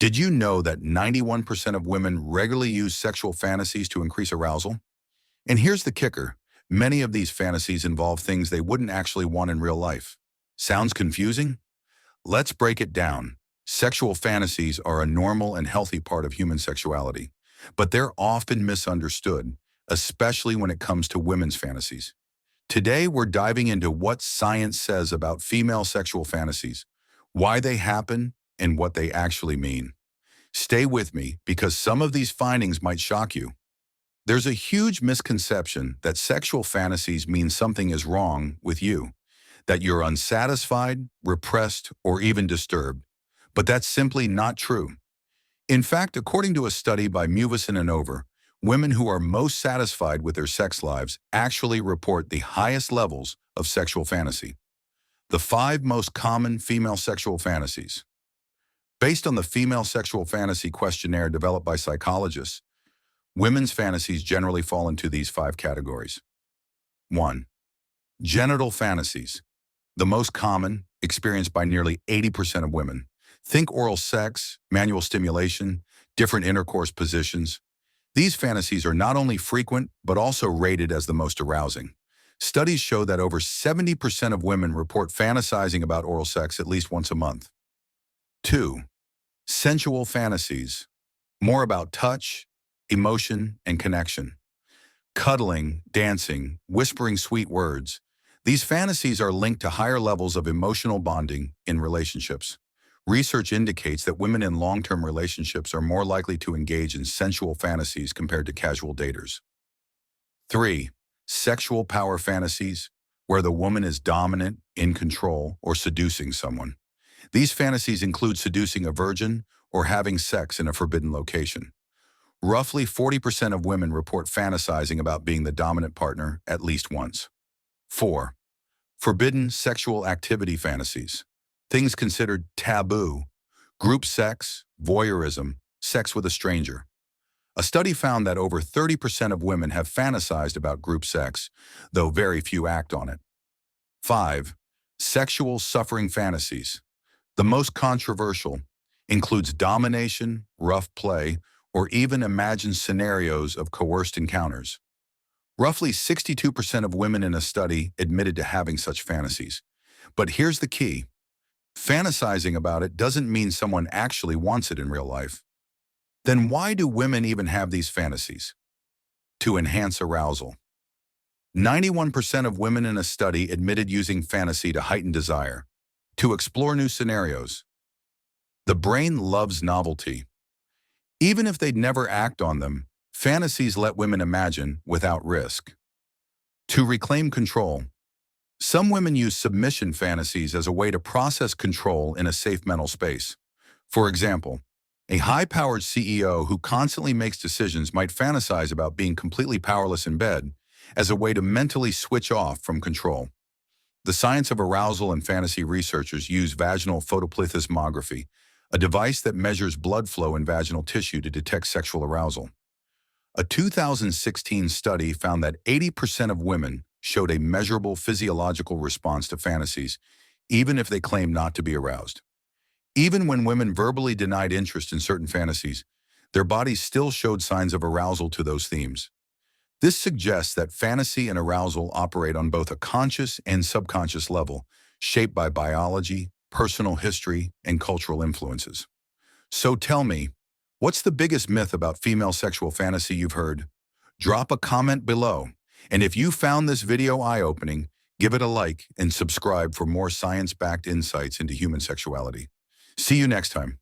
Did you know that 91% of women regularly use sexual fantasies to increase arousal? And here's the kicker. Many of these fantasies involve things they wouldn't actually want in real life. Sounds confusing? Let's break it down. Sexual fantasies are a normal and healthy part of human sexuality, but they're often misunderstood, especially when it comes to women's fantasies. Today, we're diving into what science says about female sexual fantasies, why they happen, and what they actually mean. Stay with me because some of these findings might shock you. There's a huge misconception that sexual fantasies mean something is wrong with you, that you're unsatisfied, repressed, or even disturbed. But that's simply not true. In fact, according to a study by Muvison and Over, women who are most satisfied with their sex lives actually report the highest levels of sexual fantasy. The 5 most common female sexual fantasies. Based on the Female Sexual Fantasy Questionnaire developed by psychologists, women's fantasies generally fall into these 5 categories. 1. Genital fantasies. The most common, experienced by nearly 80% of women. Think oral sex, manual stimulation, different intercourse positions. These fantasies are not only frequent, but also rated as the most arousing. Studies show that over 70% of women report fantasizing about oral sex at least once a month. 2. Sensual fantasies. More about touch, emotion, and connection. Cuddling, dancing, whispering sweet words. These fantasies are linked to higher levels of emotional bonding in relationships. Research indicates that women in long-term relationships are more likely to engage in sensual fantasies compared to casual daters. 3. Sexual power fantasies, where the woman is dominant, in control, or seducing someone. These fantasies include seducing a virgin or having sex in a forbidden location. Roughly 40% of women report fantasizing about being the dominant partner at least once. 4. Forbidden sexual activity fantasies. Things considered taboo. Group sex, voyeurism, sex with a stranger. A study found that over 30% of women have fantasized about group sex, though very few act on it. 5. Sexual suffering fantasies. The most controversial includes domination, rough play, or even imagined scenarios of coerced encounters. Roughly 62% of women in a study admitted to having such fantasies. But here's the key. Fantasizing about it doesn't mean someone actually wants it in real life. Then why do women even have these fantasies? To enhance arousal. 91% of women in a study admitted using fantasy to heighten desire, to explore new scenarios. The brain loves novelty. Even if they'd never act on them, fantasies let women imagine without risk. To reclaim control. Some women use submission fantasies as a way to process control in a safe mental space. For example, a high-powered CEO who constantly makes decisions might fantasize about being completely powerless in bed as a way to mentally switch off from control. The science of arousal and fantasy researchers use vaginal photoplethysmography, a device that measures blood flow in vaginal tissue to detect sexual arousal. A 2016 study found that 80% of women showed a measurable physiological response to fantasies, even if they claimed not to be aroused. Even when women verbally denied interest in certain fantasies, their bodies still showed signs of arousal to those themes. This suggests that fantasy and arousal operate on both a conscious and subconscious level, shaped by biology, personal history, and cultural influences. So tell me, what's the biggest myth about female sexual fantasy you've heard? Drop a comment below. And if you found this video eye-opening, give it a like and subscribe for more science-backed insights into human sexuality. See you next time.